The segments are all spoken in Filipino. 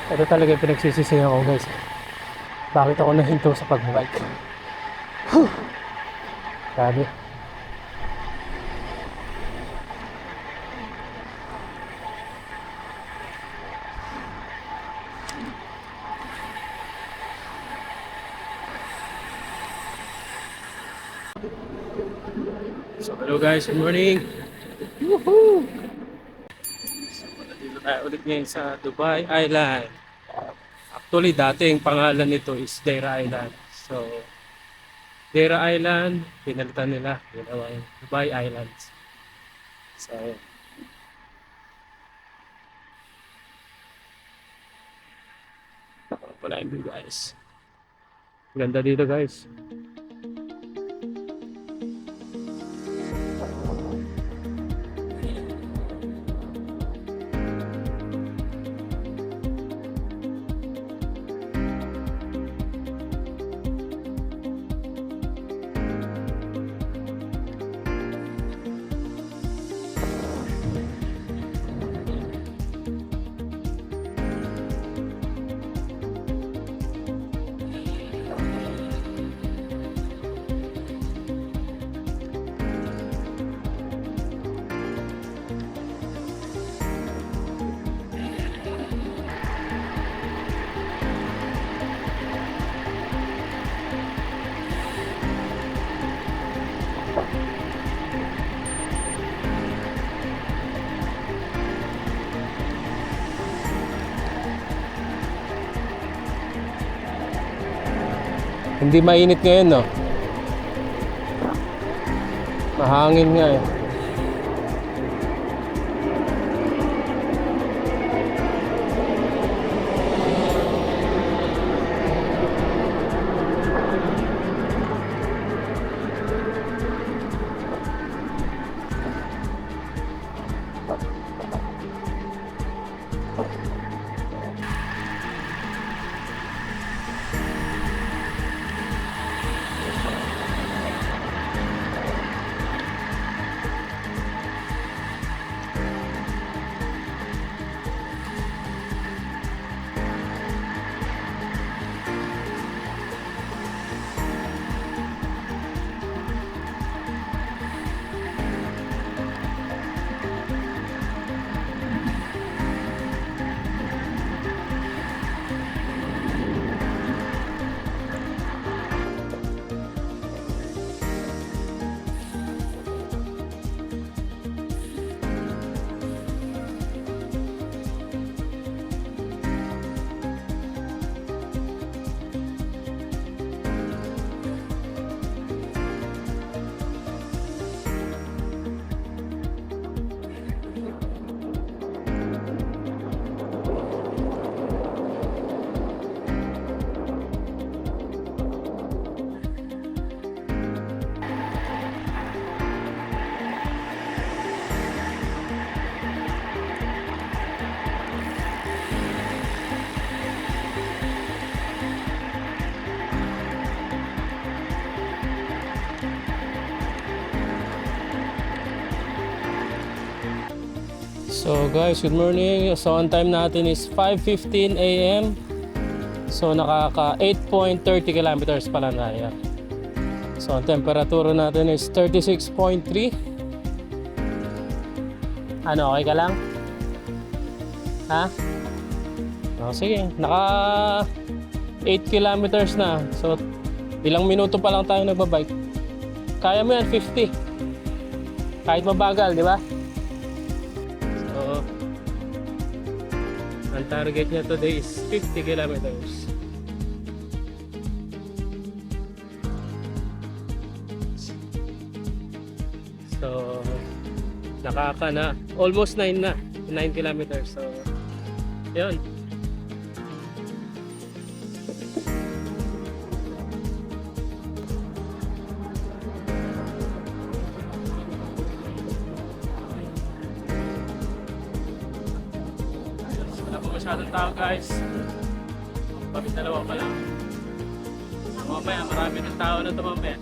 Ito talaga yung pinagsisisihan ko guys. Bakit ako nahinto sa pag-bike? Whew! Grabe. So hello guys, good morning. Woohoo! So nandito tayo ulit ngayon sa Dubai Island. Actually, dating pangalan nito is Deira Island. So Deira Island, pinalitan nila, ginawang Dubai Islands. So pala yun guys. Ganda dito guys. Hindi mainit ngayon, no? Mahangin nga eh. So guys, good morning. So on time natin is 5:15 AM. So nakaka 8.30 kilometers pala na yan. So ang temperatura natin is 36.3. Ano, okay ka lang? Ha? Oh, sige, naka 8 kilometers na. So ilang minuto pa lang tayo nagbabike. Kaya mo yan, 50. Kahit mabagal, di ba? So, ang target niya today is 50 kilometers. So, nakaka na. Almost 9 na. 9 kilometers. So, yun. Wala pa masyadong tao guys. Kapit dalawa pa lang. Mamaya marami ng tao na ito mamaya.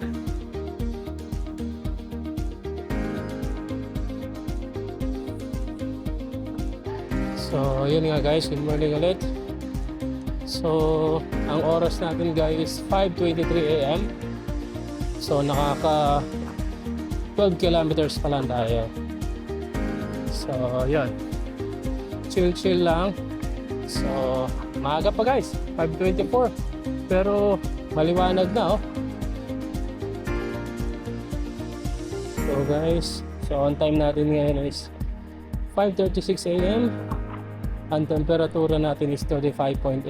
So yun nga guys, good morning ulit. So, ang oras natin guys, 5:23 a.m. So, nakaka 12 kilometers pa lang tayo. So, yun. Chill lang. So, maaga pa guys, 5:24. Pero, maliwanag na oh. So guys, so on time natin ngayon is 5:36 a.m. Ang temperatura natin is 35.8.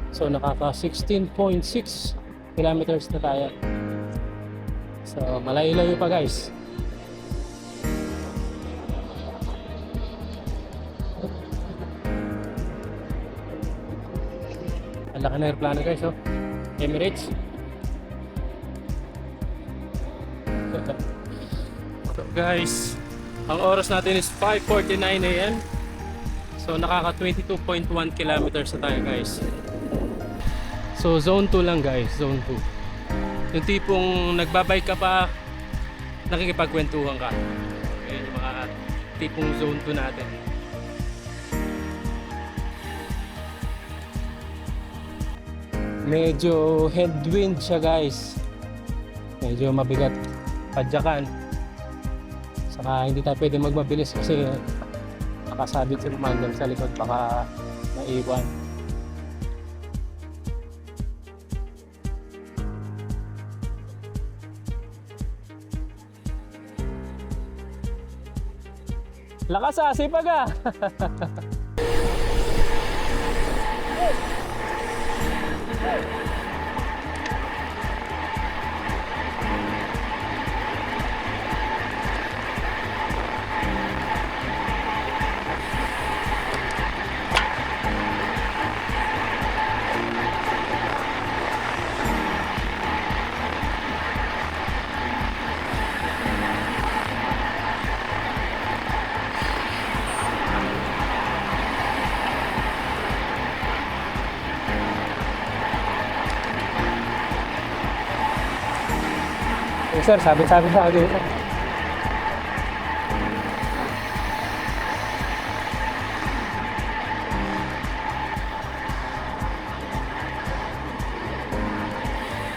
So nakaka 16.6 kilometers na tayo. So malayo-layo pa guys. Ang laki na aeroplano guys oh. Emirates. So guys, ang oras natin is 5:49 a.m. So nakaka 22.1 kilometers na tayo guys. So zone 2 lang guys, zone 2. Yung tipong nagbabike ka pa, nakikipagkwentuhan ka. Ayan yung mga tipong zone 2 natin. Medyo headwind siya guys. Medyo mabigat padyakan. Saka hindi tayo pwede magmabilis kasi nakasabit si Mandam sa likod, baka maiwan. Lakas ah, sipag ah! Yes, sir, sabi-sabi sa akin.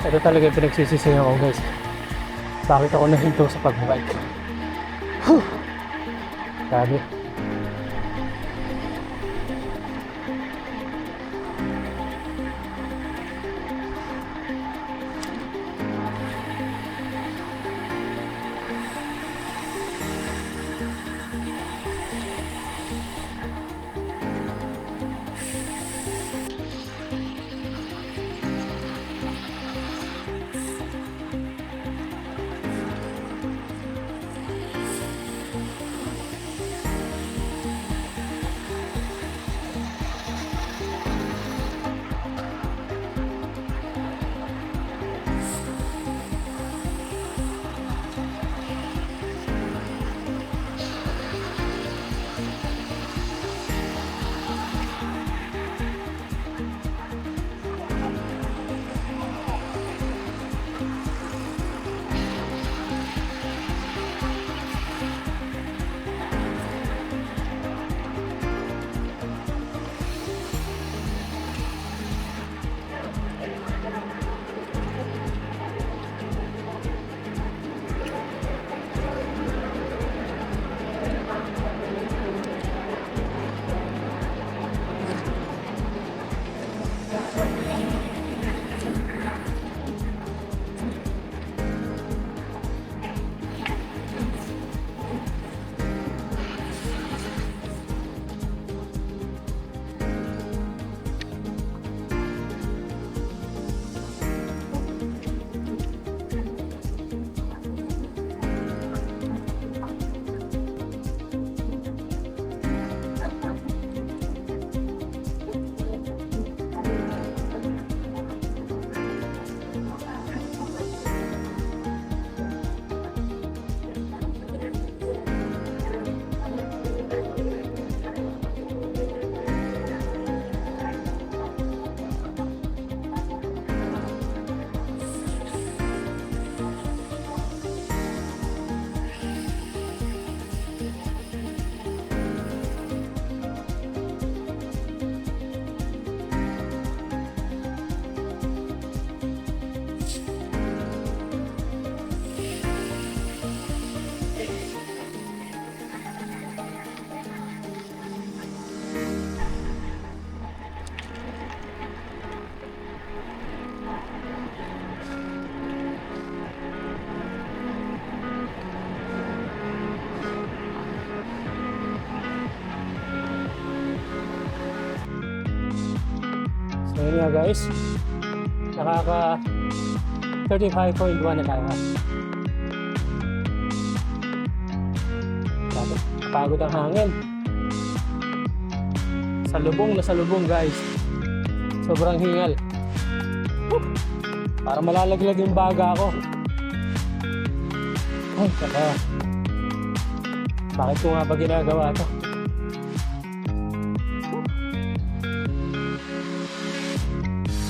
Ito talaga yung pinagsisisihan ko guys. Bakit ako nahinto sa pagbike? Sabi. nga guys. Nakaka 35.1 na tayo. Pagod ang hangin. Salubong na salubong guys. Sobrang hingal. Para malalaglag yung baga ko. Ay, saka. Bakit ko nga ba ginagawa to?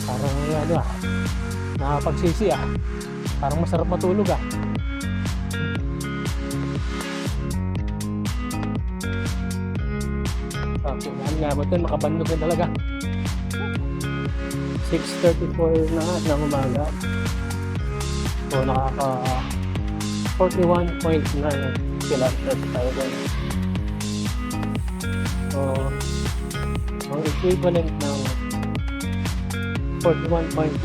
Parang ano nakapagsisi Parang masarap matulog Kailangan nga ba ito, makabandog na talaga. 6:34 na ng umaga. So nakaka 41.9 kilometers tayo doon. So ang equivalent ng 41.9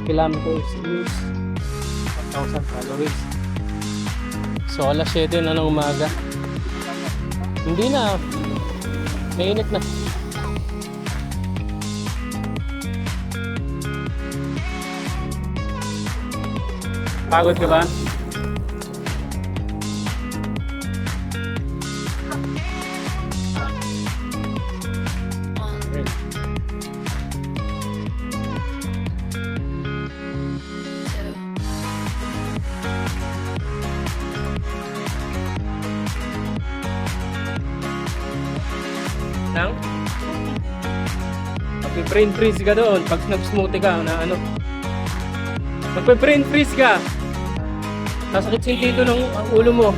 kilometers is 1,000 calories. So alas 7 na ng umaga. Hindi na. Mainit na. Pagod ka ba? Nang? Magpe-brain freeze ka doon pag nag-smoothie ka na ano. Magpe-brain freeze ka. Nasakit dito ng ulo mo.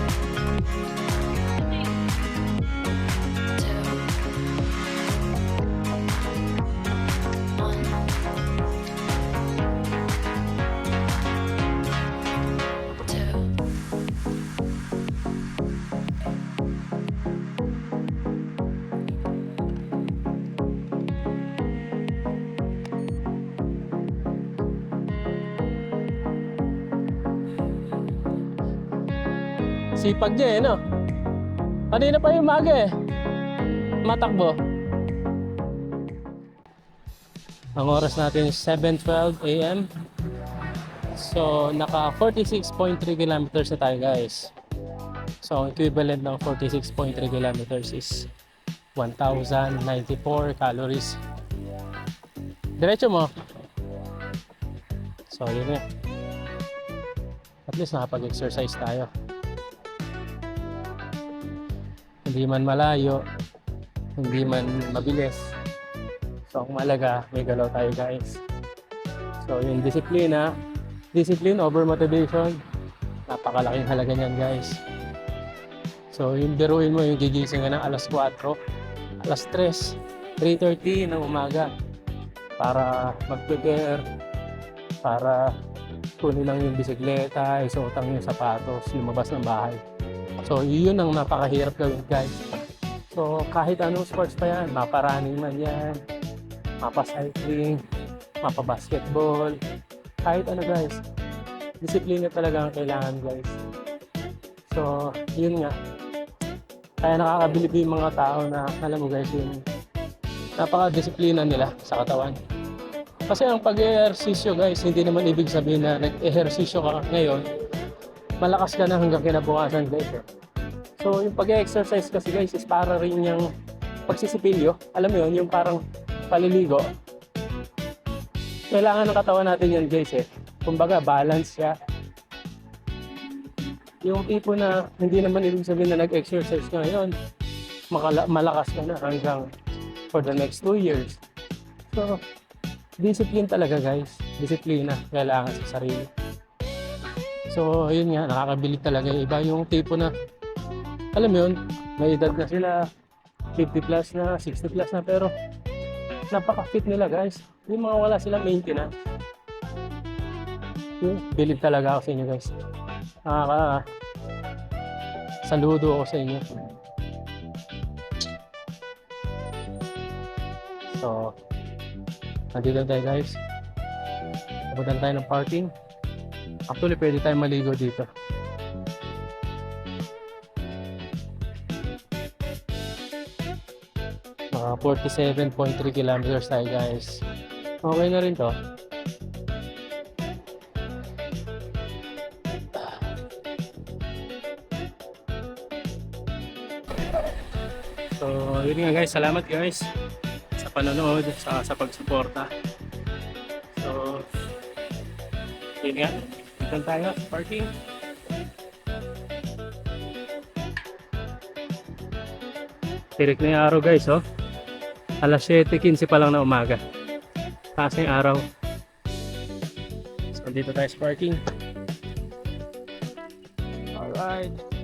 Sipag niya no? Kanina pa yung umaga matakbo. Ang oras natin is 7:12 AM. So naka 46.3 kilometers na tayo guys. So ang equivalent ng 46.3 kilometers is 1,094 calories. Diretso mo. So yun nga. At least nakapag-exercise tayo. Hindi man malayo, hindi man mabilis. So ang malaga, may galaw tayo guys. So yung discipline over motivation, napakalaking halaga niyan guys. So yung biruin mo yung gigising ka ng alas 4, alas 3, 3:30 ng umaga para mag-prepare, para kunin lang yung bisikleta, isuotang yung sapatos, lumabas ng bahay. So yun ang napakahirap gawin guys. So kahit anong sports pa yan, mapa-running man yan, mapa-cycling, mapa-basketball, kahit ano guys, disiplina talaga ang kailangan guys. So yun nga, kaya nakakabilib yung mga tao na alam mo guys, yung napaka-disiplina nila sa katawan. Kasi ang pag-ehersisyo guys, hindi naman ibig sabihin na nag-ehersisyo ka ngayon malakas ka na hanggang kinabukasan guys. So yung pag-exercise kasi guys is para rin yung pagsisipilyo. Alam mo yun, yung parang paliligo. Kailangan ng katawan natin yan guys Kumbaga balance siya. Yung tipo na hindi naman ibig sabihin na nag-exercise ka ngayon, malakas ka na hanggang for the next 2 years. So discipline talaga guys. Disiplina kailangan sa sarili. So, yun nga, nakakabilib talaga yung iba. Yung tipo na, alam mo yun, may edad na sila, 50 plus na, 60 plus na, pero napaka-fit nila guys. Yung mga wala silang maintenance. Bilib talaga ako sa inyo guys. Saludo ako sa inyo. So, nandito tayo guys. Papuntan tayo ng parking. Actually, pwede tayong maligo dito. 47.3 kilometers tayo guys. Okay na rin to. So, yun nga guys. Salamat guys sa panonood, sa pagsuporta. So, yun nga. Dito tayo sa parking. Tirik na yung araw guys, oh. Alas 7:15 pa lang na umaga. Taas na yung araw. So, dito tayo sa parking. Alright.